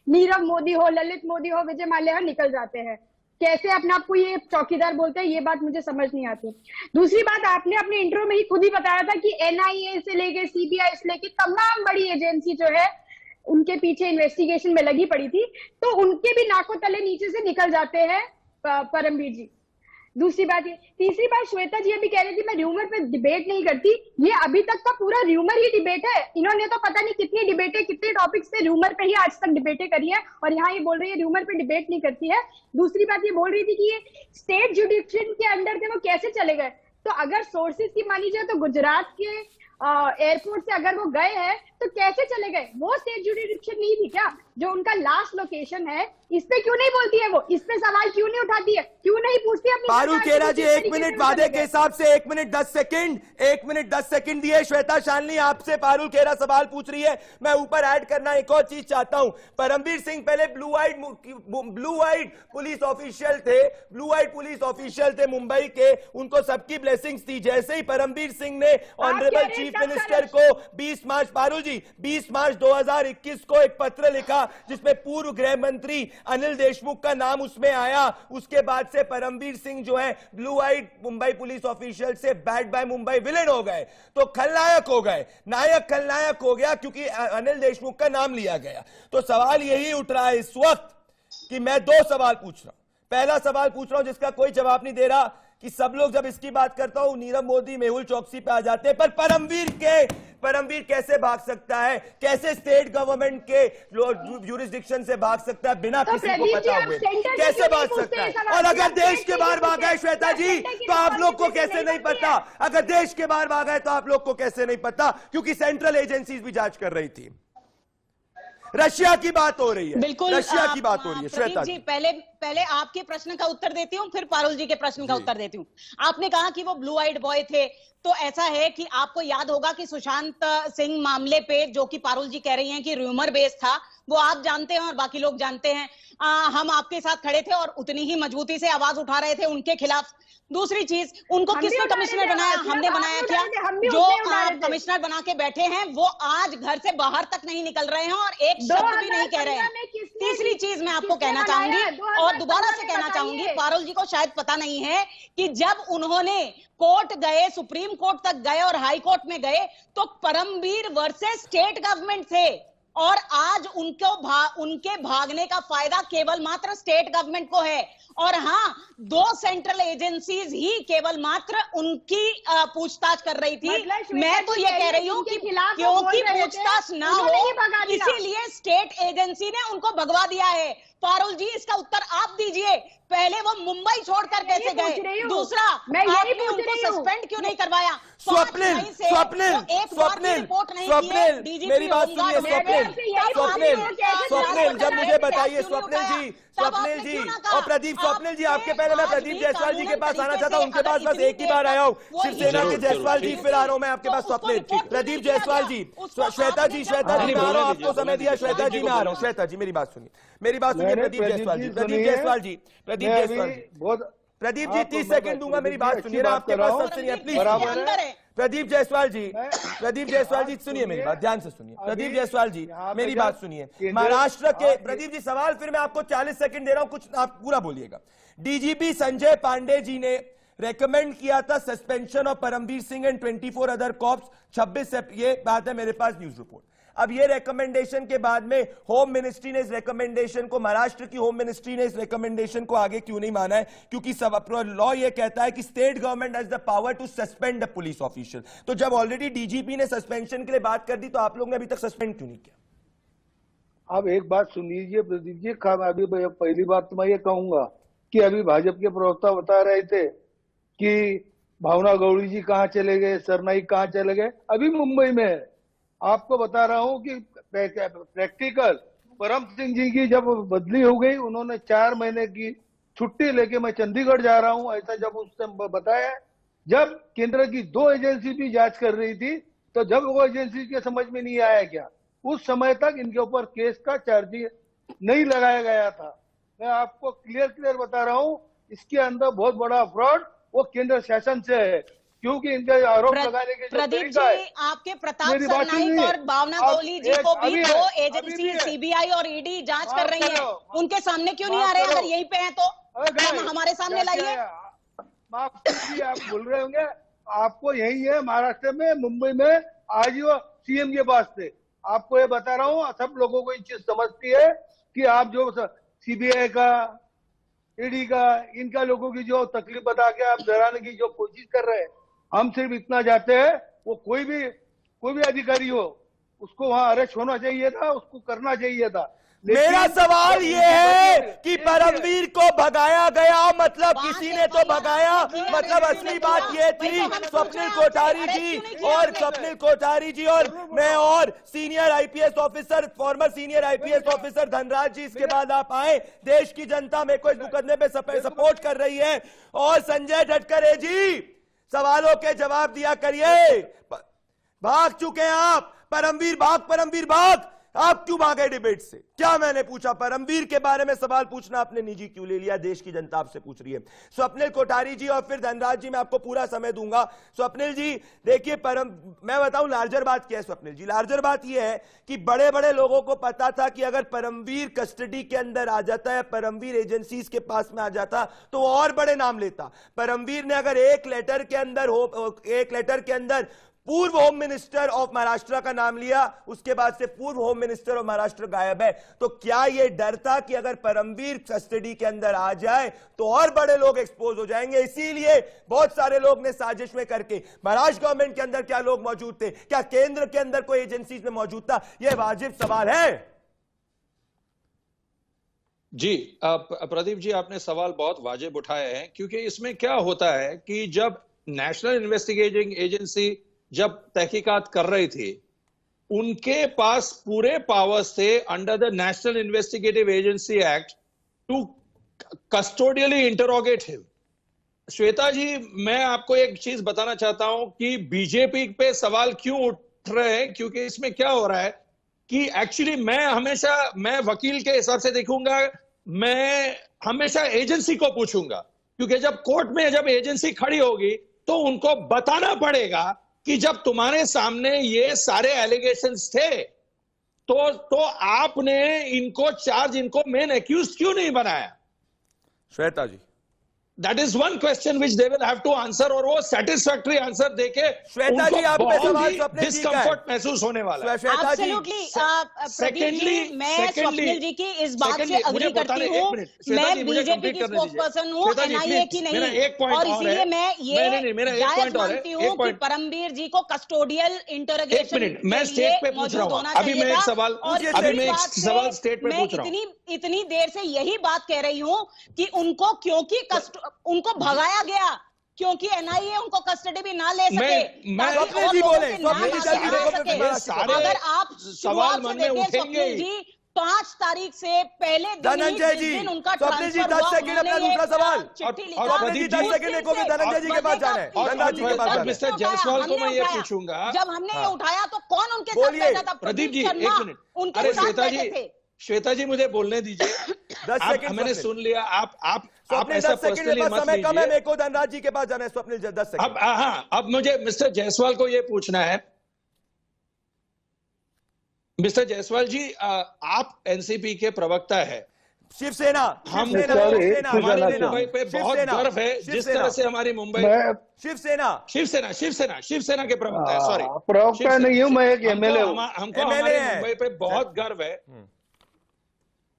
नीरव मोदी हो, ललित मोदी हो, विजय माल्या हो, निकल जाते हैं। कैसे अपने आप को ये चौकीदार बोलते हैं, ये बात मुझे समझ नहीं आती। दूसरी बात, आपने अपने इंट्रो में ही खुद ही बताया था कि एनआईए से लेके सीबीआई से लेके तमाम बड़ी एजेंसी जो है उनके पीछे इन्वेस्टिगेशन में लगी पड़ी थी, तो उनके भी नाकों तले नीचे से निकल जाते हैं परमबीर जी। दूसरी बात ये, तीसरी बात, श्वेता जी अभी कह रही थी मैं र्यूमर पे डिबेट नहीं करती। ये अभी तक का पूरा र्यूमर ही डिबेट है। इन्होंने तो पता नहीं कितनी डिबेटें, कितने टॉपिक्स पे र्यूमर पे ही आज तक डिबेटें करी है, और यहाँ ये बोल रही है र्यूमर पे डिबेट नहीं करती है। दूसरी बात ये बोल रही थी कि ये स्टेट जुडिक्शन के अंडर थे, वो कैसे चले गए? तो अगर सोर्सेज की मानी जाए तो गुजरात के एयरपोर्ट से अगर वो गए हैं तो कैसे चले गए? वो स्टेट जुडिक्शन नहीं थी क्या? जो उनका लास्ट लोकेशन है, इस पे क्यों नहीं बोलती है वो? इस पे सवाल क्यों नहीं उठाती है? क्यों नहीं पूछती अपनी? पारुल खेरा जी, 1 मिनट वादे के हिसाब से 1 मिनट 10 सेकंड, 1 मिनट 10 सेकंड दिए। श्वेता शालिनी आपसे पारुल खेरा सवाल पूछ रही है। मैं ऊपर ऐड करना एक और चीज चाहता हूं। परमबीर सिंह पहले ब्लू आइड पुलिस ऑफिशियल थे, मुंबई के, उनको सबकी ब्लेसिंग्स थी। जैसे ही परमबीर सिंह ने ऑनरेबल चीफ मिनिस्टर को 20 मार्च, पारुल जी 20 मार्च 2021 को एक पत्र लिखा जिसमें पूर्व गृह मंत्री अनिल देशमुख का नाम उसमें आया, उसके बाद से परमबीर सिंह जो है blue eyed Mumbai police official से बैड बाय मुंबई विलेन हो गए, तो खलनायक हो गए, नायक खलनायक हो गया क्योंकि अनिल देशमुख का नाम लिया गया। तो सवाल यही उठ रहा है इस वक्त कि मैं 2 सवाल पूछ रहा हूं। पहला सवाल पूछ रहा हूं जिसका कोई जवाब नहीं दे रहा कि सब लोग जब इसकी बात करता हूं नीरव मोदी मेहुल चौकसी पे आ जाते हैं, पर परमवीर कैसे भाग सकता है, कैसे स्टेट गवर्नमेंट के ज्यूरिसडिक्शन से भाग सकता है बिना तो किसी को प्रदीप पता जी, हुए, आप सेंटर से कैसे क्यों भाग नहीं सकता है? पूछते? और अगर आप देश के सेंटर बाहर से भागा है क्यों श्वेता जी, सेंटर की तो आप लोग को रिस्पॉन्सिबिलिटी कैसे नहीं नहीं बनती पता? है? अगर देश के बाहर भागा है तो आप लोग को कैसे नहीं पता? क्योंकि सेंट्रल एजेंसीज भी जांच कर रही थी। रशिया की बात हो रही है, बिल्कुल रशिया की बात हो रही है। प्रदीप श्वेता जी, जी, पहले आपके प्रश्न का उत्तर देती हूँ, फिर पारुल जी के प्रश्न का उत्तर देती हूँ। आपने कहा कि वो ब्लू आइड बॉय थे, तो ऐसा है कि आपको याद होगा कि सुशांत सिंह मामले पे जो कि पारुल जी कह रही हैं कि र्यूमर बेस था, वो आप जानते हैं और बाकी लोग जानते हैं। हम आपके साथ खड़े थे और उतनी ही मजबूती से आवाज उठा रहे थे उनके खिलाफ। दूसरी चीज, उनको हम भी किसने उठा कमिश्नर रहे थे बनाया? आवाज, हमने सिर्फ बनाया आप क्या? उठा रहे थे, हम भी जो उतने उठा आप रहे थे। कमिश्नर बना के बैठे हैं वो आज घर से बाहर तक नहीं निकल रहे हैं और एक शब्द भी नहीं कह रहे 2015 हैं। में किसने तीसरी चीज मैं आपको किसने कहना बनाया? चाहूंगी और दोबारा से 2015 कहना में चाहूंगी, बताइए। पारुल जी को शायद पता नहीं है कि जब उन्होंने कोर्ट गए, सुप्रीम कोर्ट तक गए और हाई कोर्ट में गए, तो परमवीर वर्सेस स्टेट गवर्नमेंट थे और आज उनके भागने का फायदा केवल मात्र स्टेट गवर्नमेंट को है। और हाँ, 2 सेंट्रल एजेंसीज ही केवल मात्र उनकी पूछताछ कर रही थी। मतलब श्वेता मैं तो जी ये कह रही हूँ उनके कि खिलाफ वो क्योंकि बोल रहे थे, पूछताछ ना उन्होंने हो ही भगा दिया। इसीलिए स्टेट एजेंसी ने उनको भगवा दिया है। पारुल जी, इसका उत्तर आप दीजिए। पहले वो मुंबई छोड़कर मैं कैसे यही पूछ गए? रही हूँ। दूसरा, मैं यही आपने पूछ उनको रही हूँ। सस्पेंड क्यों नहीं करवाया? स्वप्निल, 5 मई से स्वप्निल, वो एक बार भी रिपोर्ट नहीं स्वप्निल, किए। स्वप्निल, डीजीपी मेरी बात होमगार्ड सुनिए, होते हैं। स्वप्निल, यही तब स्वप्निल, आपने कैसे स्वप्निल, जांच जब करवाई? मुझे क्यों बताइए नहीं स्वप्निल उठाया? जी, तब स्वप्निल आपने जी क्यों ना कहा? और प्रदीप, स्वप्निल जी, आपके पहले मैं आज प्रदीप भी जायसवाल जी के कानूनन पास आना तरीके चाहता हूं, से उनके पास अगर बस एक ही बार आया हूं। वो शिवसेना के जरूर, जायसवाल जी, जरूर, फिर आ रहा हूं मैं आपके तो पास उसको स्वप्निल। रिपोर्ट क्यों प्रदीप नहीं किया जायसवाल गया? जी, उसको श्वेता आपने जी, जब श्वेता जी, मैं आ रहा हूं, बोलने आपको समय दिया। श्वेता जी, मैं आ रहा हूं। श्वेता जी, मेरी बात सुनिए, मेरी बात सुनिए। मैंने प्रदीप जायसवाल जी, प्रदीप प्रदीप जी जायसवाल जी, प्रदीप मैं जायसवाल अभी जी, बहुत प्रदीप जी आपको 30 मैं सेकंड दूंगा, मेरी बात अच्छी सुनिए ना, बात आपके कर रहा पास हूं। सब सुनिए प्लीज। बराबर है। प्रदीप जायसवाल जी, हाँ, प्रदीप जायसवाल जी, बात सुनिए मेरी सुनिए। बात, ध्यान से सुनिए। प्रदीप अभी जायसवाल जी, यहाँ पे मेरी जब बात सुनिए। केंद्र- महाराष्ट्र के आप- प्रदीप जी, सवाल फिर मैं आपको 40 सेकंड दे रहा हूं, कुछ आप पूरा बोलिएगा। डीजीपी संजय पांडे जी ने रेकमेंड किया था suspension of Paramvir Singh and 24 other cops 26 ये बात है मेरे पास न्यूज रिपोर्ट। अब ये रेकमेंडेशन के बाद में होम मिनिस्ट्री ने इस रेकमेंडेशन को, महाराष्ट्र की होम मिनिस्ट्री ने इस रेकमेंडेशन को आगे क्यों नहीं माना है? क्योंकि सब लॉ ये कहता है कि state government has the power to suspend the police official. तो जब ऑलरेडी डीजीपी ने सस्पेंशन के लिए बात कर दी, तो आप लोग ने अभी तक सस्पेंड क्यों नहीं किया? अब एक बात सुन लीजिए प्रदीप जी, अभी पहली बात तो मैं ये कहूंगा कि अभी भाजपा के प्रवक्ता बता रहे थे कि भावना गौड़ी जी कहाँ चले गए, सरनाईक कहाँ चले गए, अभी मुंबई में है। आपको बता रहा हूं कि प्रैक्टिकल परम सिंह जी की जब बदली हो गई, उन्होंने 4 महीने की छुट्टी लेके मैं चंडीगढ़ जा रहा हूं, ऐसा जब उसने बताया। जब केंद्र की 2 एजेंसी भी जांच कर रही थी, तो जब वो एजेंसी के समझ में नहीं आया क्या, उस समय तक इनके ऊपर केस का चार्ज नहीं लगाया गया था। मैं आपको क्लियर बता रहा हूं, इसके अंदर बहुत बड़ा फ्रॉड वो केंद्र शासन से है, क्योंकि इनके आरोप लगाने के जो प्रदीप तरीका है। जी, आपके प्रताप मेरी बात सरनाईक सुनिए। और भावना आप गौली जी एक- को भी अभी 2 है, अभी एजेंसी भी है। सीबीआई और ईडी जांच माफ कर रही है। करो, उनके सामने क्यों नहीं माफ आ रहे? करो। अगर यहीं पे हैं तो अरे हम हमारे सामने क्या लाइए। क्या माफ कीजिए, आप बोल रहे होंगे आपको यही है महाराष्ट्र में, मुंबई में आज ही वो सीएम के पास थे। आपको ये बता रहा हूँ, सब लोगों को ये चीज समझती है कि आप जो सीबीआई का, ईडी का, इनका लोगों की जो तकलीफ बता के आप डराने की जो कोशिश कर रहे हैं, हम सिर्फ इतना चाहते हैं वो कोई भी अधिकारी हो, उसको वहां अरेस्ट होना चाहिए था, उसको करना चाहिए था। मेरा सवाल ये है कि परमवीर को भगाया गया, मतलब किसी ने तो भगाया, मतलब असली बात ये थी स्वप्निल कोठारी जी और स्वप्निल कोठारी जी और मैं और senior IPS officer, former senior IPS officer Dhanraj ji, इसके बाद आप आए। देश की जनता मेरे को इस मुकदमे पे सपोर्ट कर रही है। और संजय झटकरे जी, सवालों के जवाब दिया करिए। भाग चुके हैं आप, परमवीर भाग। आप क्यों भागे डिबेट से? क्या मैंने पूछा? परमवीर के बारे में सवाल पूछना आपने निजी क्यों ले लिया? देश की जनता आपसे पूछ रही है। स्वप्निल कोठारी जी और फिर धनराज जी, मैं आपको पूरा समय दूंगा। स्वप्निल जी देखिए, मैं बताऊं लार्जर बात क्या है स्वप्निल जी। लार्जर बात यह है कि बड़े बड़े लोगों को पता था कि अगर परमवीर कस्टडी के अंदर आ जाता है, परमवीर एजेंसीज के पास में आ जाता, तो और बड़े नाम लेता। परमवीर ने अगर एक लेटर के अंदर पूर्व होम मिनिस्टर ऑफ महाराष्ट्र का नाम लिया, उसके बाद से पूर्व होम मिनिस्टर ऑफ महाराष्ट्र गायब है। तो क्या यह डर था कि अगर परमवीर कस्टडी के अंदर आ जाए तो और बड़े लोग एक्सपोज हो जाएंगे, इसीलिए बहुत सारे लोग ने साजिश में करके, महाराष्ट्र गवर्नमेंट के अंदर क्या लोग मौजूद थे, क्या केंद्र के अंदर कोई एजेंसी में मौजूद था, यह वाजिब सवाल है। जी प्रदीप जी, आपने सवाल बहुत वाजिब उठाए हैं, क्योंकि इसमें क्या होता है कि जब नेशनल इन्वेस्टिगेटिंग एजेंसी जब तहकीकात कर रही थी, उनके पास पूरे पावर्स थे under the national investigative agency act to custodially interrogate him. Shweta ji, मैं आपको एक चीज बताना चाहता हूं कि बीजेपी पे सवाल क्यों उठ रहे हैं, क्योंकि इसमें क्या हो रहा है कि एक्चुअली मैं वकील के हिसाब से देखूंगा, मैं हमेशा एजेंसी को पूछूंगा, क्योंकि जब कोर्ट में जब एजेंसी खड़ी होगी तो उनको बताना पड़ेगा कि जब तुम्हारे सामने ये सारे एलिगेशंस थे तो आपने इनको मेन एक्यूज क्यों नहीं बनाया। Shweta ji, that is one question which they will have to answer, और वो सेटिस्फैक्टरी आंसर देके श्वेता जी, आप पे सवाल स्वप्निल जी का है, डिस्कंफर्ट महसूस होने वाला है। श्वेता जी, सेकेंडली मैं स्वप्निल जी की इस बात से अग्री करती हूँ। मैं बीजेपी की स्पोक्सपर्सन हूँ, एनआईए की नहीं, और इसीलिए मैं ये जायज मानती हूँ कि परमवीर जी को कस्टोडियल इंटरोगेशन मैं स्टेट पे पूछ रहा हूँ, अभी मैं एक सवाल स्टेट पे पूछ रहा हूँ। इतनी देर से यही बात कह रही हूँ कि उनको क्योंकि उनको भगाया गया, क्योंकि एनआईए उनको कस्टडी भी ना ले सके, स्वप्निल जी बोले, स्वप्निल जी जल्दी अगर आप सवाल मन में उठेंगे जी 5 तारीख से पहले धनंजय जी, स्वप्निल जी 10 सेकंड अपना दूसरा सवाल, स्वप्निल जी 10 सेकंड को भी धनंजय जी के पास जाना है, धनराज जी के पास जाना है। मिस्टर जायसवाल को मैं ये पूछूंगा, जब हमने ये उठाया तो कौन उनके साथ बैठा था? प्रदीप जी, एक मिनट, उनके साथ बैठे थे। श्वेता जी मुझे बोलने दीजिए, 10 सेकंड मैंने सुन लिया। आप स्वप्निल 10 सेकंड मत समय कम है, मेरे को धनराज जी के पास जाना है। स्वप्निल 10 सेकंड। अब मुझे मिस्टर जायसवाल को ये पूछना है, मिस्टर जायसवाल जी, आप एनसीपी के प्रवक्ता है, शिवसेना, हमारे मुंबई पे बहुत गर्व है, जिस तरह से हमारी मुंबई शिवसेना के प्रवक्ता है, सॉरी प्रवक्ता नहीं हूँ मैं, एक एमएलए हूँ। हमको हमारे मुंबई पे बहुत गर्व है।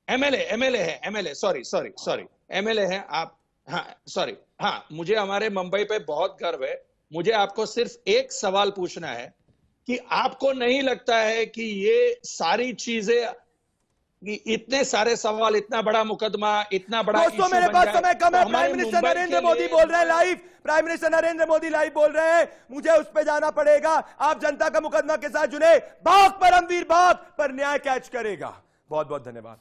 एमएलए है, सॉरी एमएलए है आप, हाँ सॉरी, हाँ, मुझे हमारे मुंबई पे बहुत गर्व है। मुझे आपको सिर्फ एक सवाल पूछना है कि आपको नहीं लगता है कि ये सारी चीजें, इतने सारे सवाल, इतना बड़ा मुकदमा, इतना बड़ा दोस्तों, मेरे पास समय कम है। प्राइम मिनिस्टर नरेंद्र मोदी बोल रहे हैं live, prime minister Narendra Modi live बोल रहे हैं, मुझे उस पे जाना पड़ेगा। आप जनता का मुकदमा के साथ जुड़े, भाग परमवीर भाग, पर न्याय कैच करेगा। बहुत बहुत धन्यवाद।